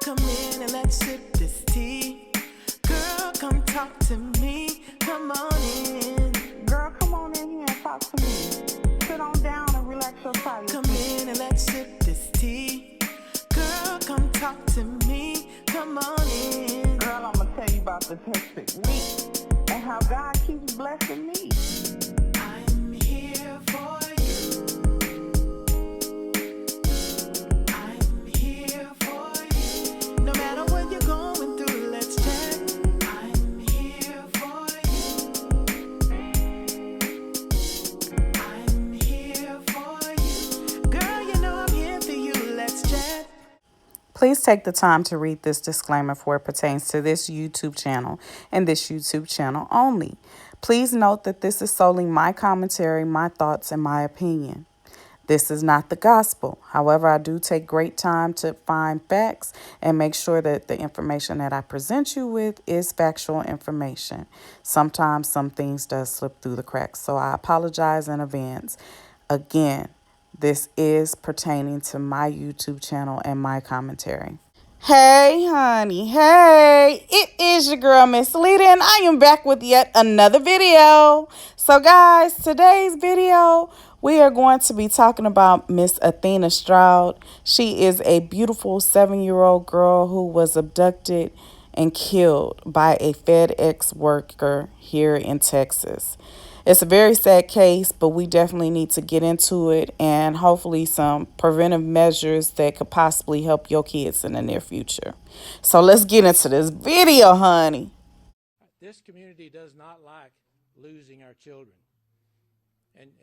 Come in and let's sip this tea. Girl, come talk to me. Come on in. Girl, come on in here and talk to me. Sit on down and relax your body. Come in and let's sip this tea. Girl, come talk to me. Come on in. Girl, I'm gonna tell you about the perfect week and how God keeps blessing me. I'm here for you. I'm here for you. No matter what you're going through, let's chat. I'm here for you. I'm here for you. Girl, you know I'm here for you. Let's chat. Please take the time to read this disclaimer for it pertains to this YouTube channel and this YouTube channel only. Please note that this is solely my commentary, my thoughts, and my opinion. This is not the gospel. However, I do take great time to find facts and make sure that the information that I present you with is factual information. Sometimes some things does slip through the cracks, so I apologize in advance. Again, this is pertaining to my YouTube channel and my commentary. Hey, honey. Hey, it is your girl, Miss Leda, and I am back with yet another video. So, guys, today's video, we are going to be talking about Miss Athena Stroud. She is a beautiful 7-year-old girl who was abducted and killed by a FedEx worker here in Texas. It's a very sad case, but we definitely need to get into it and hopefully some preventive measures that could possibly help your kids in the near future. So let's get into this video, honey. This community does not like losing our children.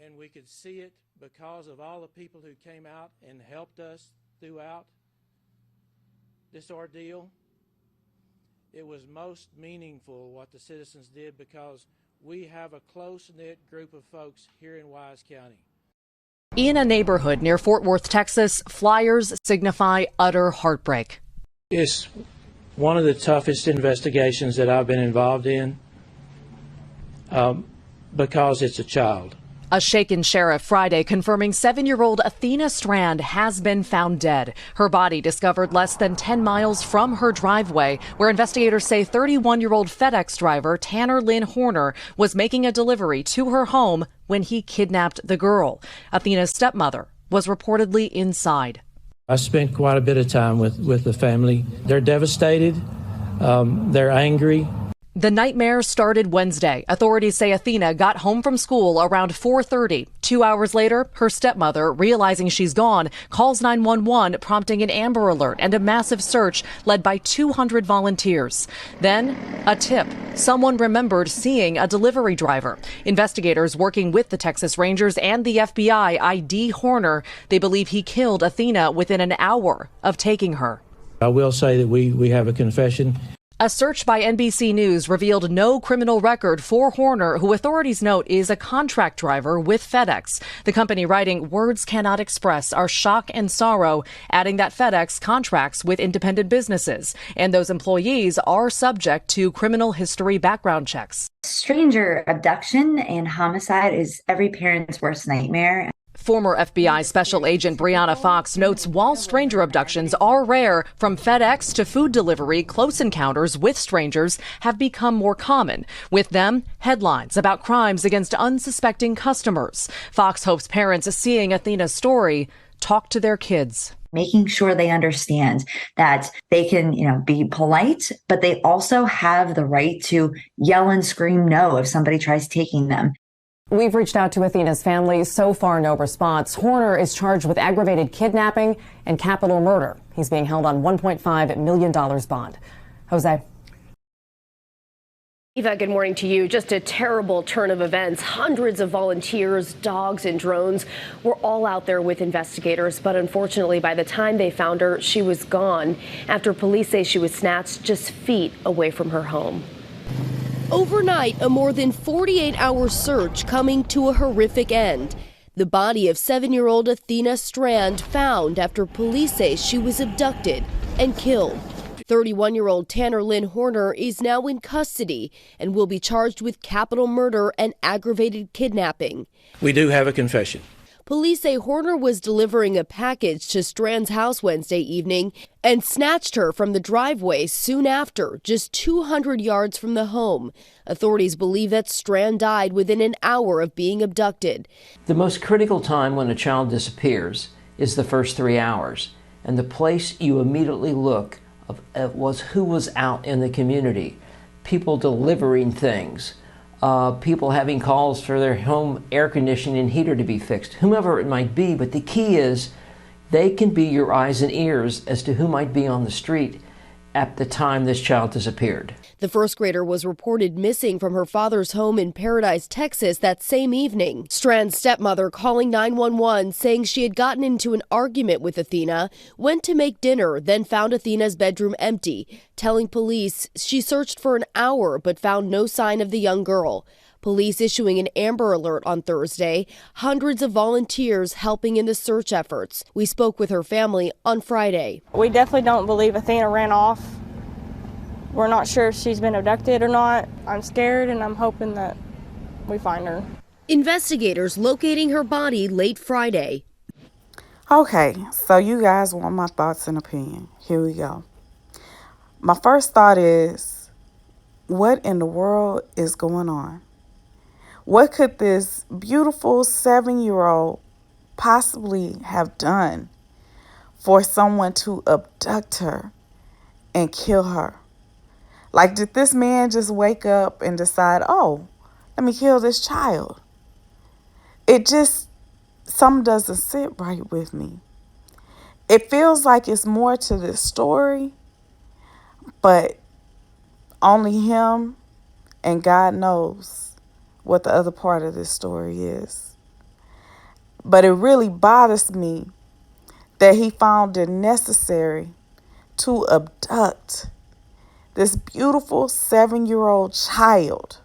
And we could see it because of all the people who came out and helped us throughout this ordeal. It was most meaningful what the citizens did because we have a close-knit group of folks here in Wise County. In a neighborhood near Fort Worth, Texas, flyers signify utter heartbreak. It's one of the toughest investigations that I've been involved in because it's a child. A shaken sheriff Friday confirming 7-year-old Athena Stroud has been found dead. Her body discovered less than 10 miles from her driveway, where investigators say 31-year-old FedEx driver Tanner Lynn Horner was making a delivery to her home when he kidnapped the girl. Athena's stepmother was reportedly inside. I spent quite a bit of time with the family. They're devastated. They're angry. The nightmare started Wednesday. Authorities say Athena got home from school around 4:30. 2 hours later, her stepmother, realizing she's gone, calls 911, prompting an Amber Alert and a massive search led by 200 volunteers. Then, a tip. Someone remembered seeing a delivery driver. Investigators working with the Texas Rangers and the FBI ID Horner. They believe he killed Athena within an hour of taking her. I will say that we have a confession. A search by NBC News revealed no criminal record for Horner, who authorities note is a contract driver with FedEx. The company writing, "Words cannot express our shock and sorrow," adding that FedEx contracts with independent businesses, and those employees are subject to criminal history background checks. Stranger abduction and homicide is every parent's worst nightmare. Former FBI Special Agent Brianna Fox notes while stranger abductions are rare, from FedEx to food delivery, close encounters with strangers have become more common. With them, headlines about crimes against unsuspecting customers. Fox hopes parents seeing Athena's story talk to their kids. Making sure they understand that they can, be polite, but they also have the right to yell and scream no if somebody tries taking them. We've reached out to Athena's family. So far, no response. Horner is charged with aggravated kidnapping and capital murder. He's being held on $1.5 million bond. Jose. Eva, good morning to you. Just a terrible turn of events. Hundreds of volunteers, dogs, and drones were all out there with investigators. But unfortunately, by the time they found her, she was gone after police say she was snatched just feet away from her home. Overnight, a more than 48-hour search coming to a horrific end. The body of 7-year-old Athena Stroud found after police say she was abducted and killed. 31-year-old Tanner Lynn Horner is now in custody and will be charged with capital murder and aggravated kidnapping. We do have a confession. Police say Horner was delivering a package to Strand's house Wednesday evening and snatched her from the driveway soon after, just 200 yards from the home. Authorities believe that Strand died within an hour of being abducted. The most critical time when a child disappears is the first 3 hours, and the place you immediately look was who was out in the community. People delivering things, people having calls for their home air conditioning and heater to be fixed, whomever it might be. But the key is they can be your eyes and ears as to who might be on the street at the time this child disappeared. The first grader was reported missing from her father's home in Paradise, Texas that same evening. Strand's stepmother calling 911 saying she had gotten into an argument with Athena, went to make dinner, then found Athena's bedroom empty, telling police she searched for an hour but found no sign of the young girl. Police issuing an Amber Alert on Thursday, hundreds of volunteers helping in the search efforts. We spoke with her family on Friday. We definitely don't believe Athena ran off. We're not sure if she's been abducted or not. I'm scared and I'm hoping that we find her. Investigators locating her body late Friday. Okay, so you guys want my thoughts and opinion. Here we go. My first thought is, what in the world is going on? What could this beautiful 7-year-old possibly have done for someone to abduct her and kill her? Like, did this man just wake up and decide, oh, let me kill this child? It just, something doesn't sit right with me. It feels like it's more to this story, but only him and God knows what the other part of this story is. But it really bothers me that he found it necessary to abduct this beautiful 7-year-old child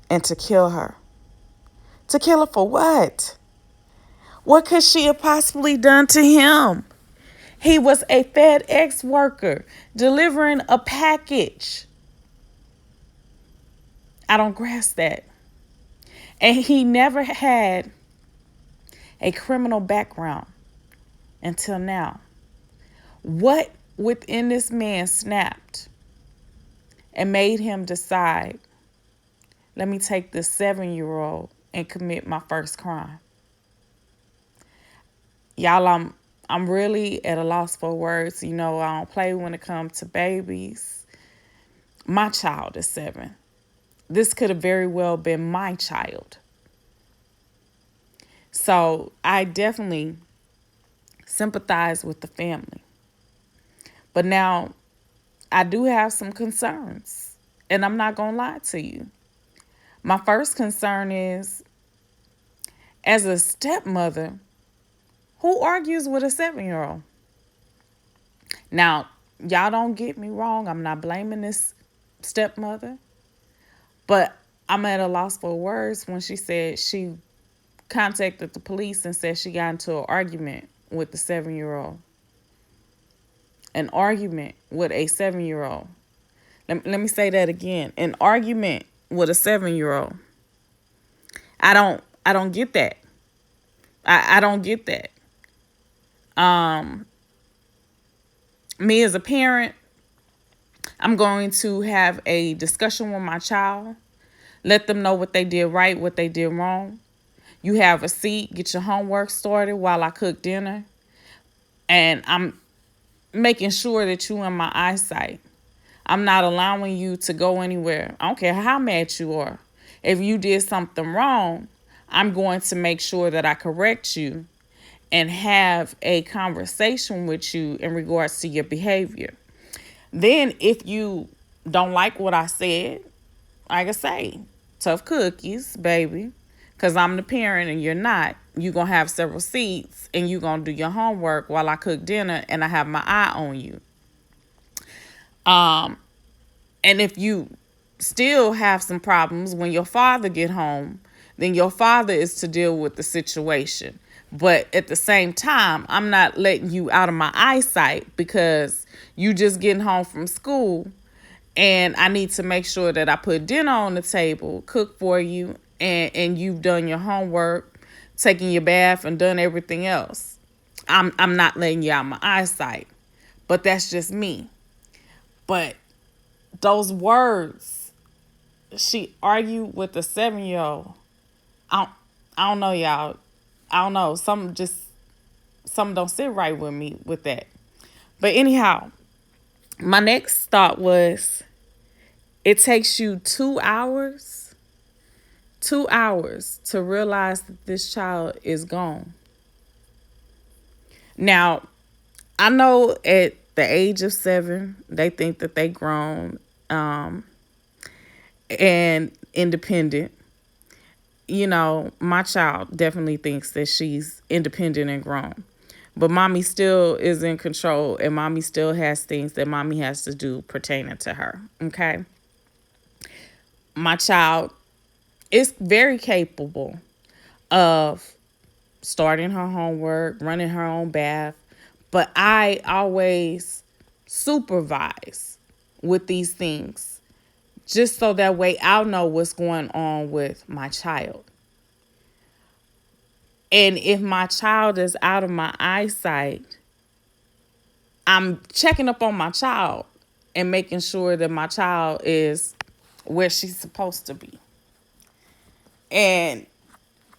and to kill her. To kill her for what? What could she have possibly done to him? He was a FedEx worker delivering a package. I don't grasp that. And he never had a criminal background until now. What within this man snapped and made him decide, let me take this 7-year-old and commit my first crime? Y'all, I'm really at a loss for words. You know, I don't play when it comes to babies. My child is 7. This could have very well been my child. So I definitely sympathize with the family. But now I do have some concerns, and I'm not going to lie to you. My first concern is, as a stepmother, who argues with a 7-year-old? Now, y'all don't get me wrong. I'm not blaming this stepmother. But I'm at a loss for words when she said she contacted the police and said she got into an argument with the 7-year-old. An argument with a 7-year-old. Let me say that again. An argument with a 7-year-old. I don't get that. I don't get that. Me as a parent, I'm going to have a discussion with my child. Let them know what they did right, what they did wrong. You have a seat, get your homework started while I cook dinner. And I'm making sure that you're in my eyesight. I'm not allowing you to go anywhere. I don't care how mad you are. If you did something wrong, I'm going to make sure that I correct you and have a conversation with you in regards to your behavior. Then if you don't like what I said, like I say, tough cookies, baby, because I'm the parent and you're not. You're going to have several seats and you're going to do your homework while I cook dinner and I have my eye on you. And if you still have some problems when your father get home, then your father is to deal with the situation. But at the same time, I'm not letting you out of my eyesight because you just getting home from school and I need to make sure that I put dinner on the table, cook for you, and you've done your homework, taking your bath and done everything else. I'm not letting you out my eyesight. But that's just me. But those words, she argued with a 7-year-old. I don't know, y'all. I don't know. Some don't sit right with me with that. But anyhow, my next thought was, it takes you 2 hours to realize that this child is gone. Now, I know at the age of 7, they think that they grown and independent. You know, my child definitely thinks that she's independent and grown. But mommy still is in control, and mommy still has things that mommy has to do pertaining to her, okay? My child is very capable of starting her homework, running her own bath, but I always supervise with these things just so that way I'll know what's going on with my child. And if my child is out of my eyesight, I'm checking up on my child and making sure that my child is where she's supposed to be. And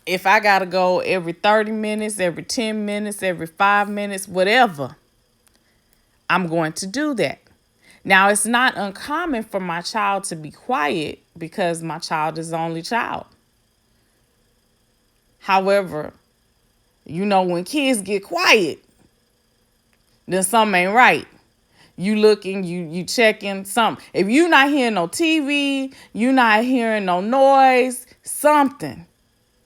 if I got to go every 30 minutes, every 10 minutes, every 5 minutes, whatever, I'm going to do that. Now, it's not uncommon for my child to be quiet because my child is the only child. However, you know, when kids get quiet, then something ain't right. You looking, you checking something. If you not hearing no TV, you not hearing no noise, something,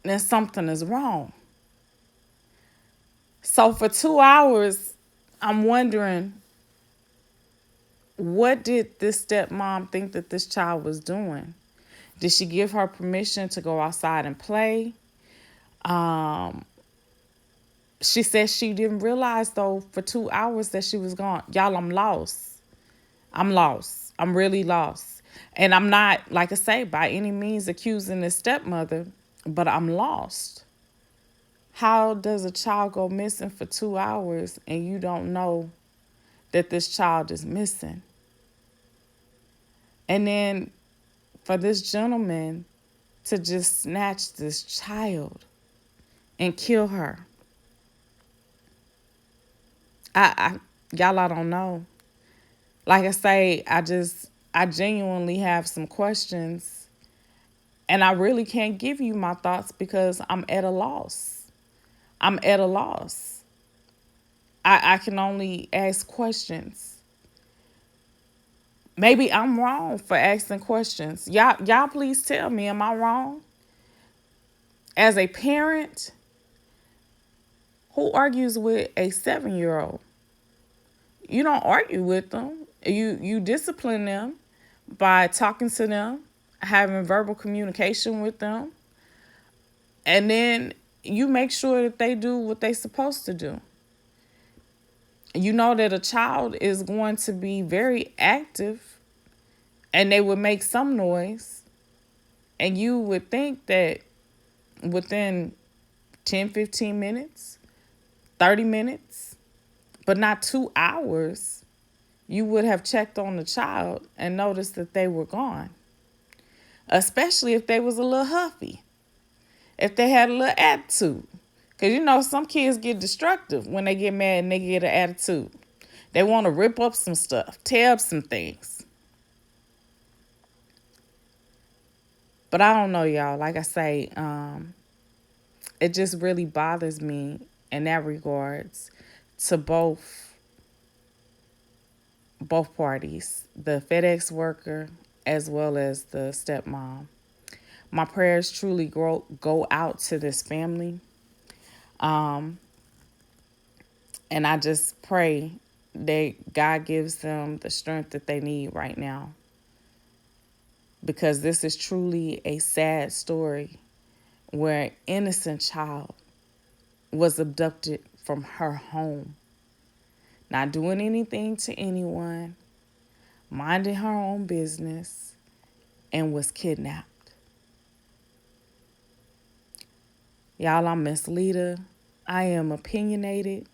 then something is wrong. So for 2 hours, I'm wondering, what did this stepmom think that this child was doing? Did she give her permission to go outside and play? She said she didn't realize, though, for 2 hours that she was gone. Y'all, I'm lost. I'm lost. I'm really lost. And I'm not, like I say, by any means accusing this stepmother, but I'm lost. How does a child go missing for 2 hours and you don't know that this child is missing? And then for this gentleman to just snatch this child and kill her. Y'all, I don't know. Like I say, I genuinely have some questions, and I really can't give you my thoughts because I'm at a loss. I'm at a loss. I can only ask questions. Maybe I'm wrong for asking questions. Y'all please tell me, am I wrong? As a parent, who argues with a 7-year-old? You don't argue with them. You discipline them by talking to them, having verbal communication with them, and then you make sure that they do what they're supposed to do. You know that a child is going to be very active and they would make some noise, and you would think that within 10, 15 minutes, 30 minutes, but not 2 hours, you would have checked on the child and noticed that they were gone. Especially if they was a little huffy, if they had a little attitude. Because, you know, some kids get destructive when they get mad and they get an attitude. They want to rip up some stuff, tear up some things. But I don't know, y'all. Like I say, it just really bothers me in that regards to both parties, the FedEx worker as well as the stepmom. My prayers truly go out to this family. And I just pray that God gives them the strength that they need right now. Because this is truly a sad story where an innocent child was abducted from her home. Not doing anything to anyone, minding her own business, and was kidnapped. Y'all, I'm Miss Leda. I am opinionated,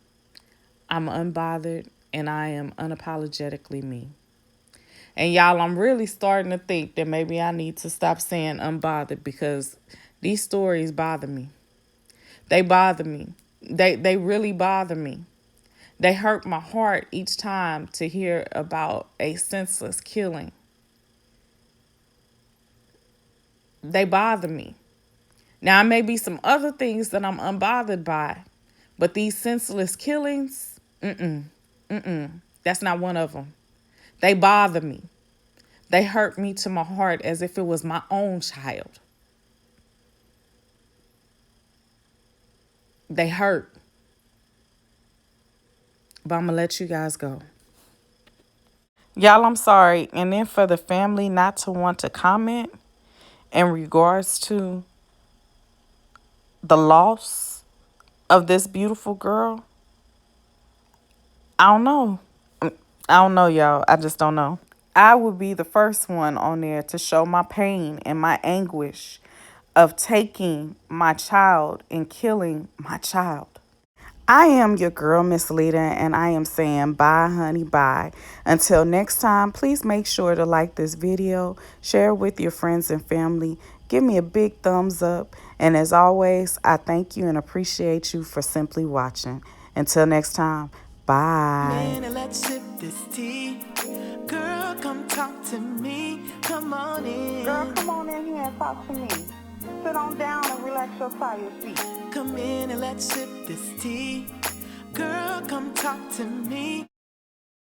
I'm unbothered, and I am unapologetically me. And y'all, I'm really starting to think that maybe I need to stop saying unbothered because these stories bother me. They bother me. They really bother me. They hurt my heart each time to hear about a senseless killing. They bother me. Now, may be some other things that I'm unbothered by, but these senseless killings, that's not one of them. They bother me. They hurt me to my heart as if it was my own child. They hurt. But I'm going to let you guys go. Y'all, I'm sorry. And then for the family not to want to comment in regards to the loss of this beautiful girl, I don't know. I don't know, y'all. I just don't know. I would be the first one on there to show my pain and my anguish of taking my child and killing my child. I am your girl, Miss Leda, and I am saying bye, honey, bye. Until next time, please make sure to like this video, share it with your friends and family, give me a big thumbs up, and as always, I thank you and appreciate you for simply watching. Until next time, bye. Man, let's sip this tea. Girl, come talk to me. Come on in. Girl, come on in here and talk to me. Sit on down and relax your tired feet. Come in and let's sip this tea. Girl, come talk to me.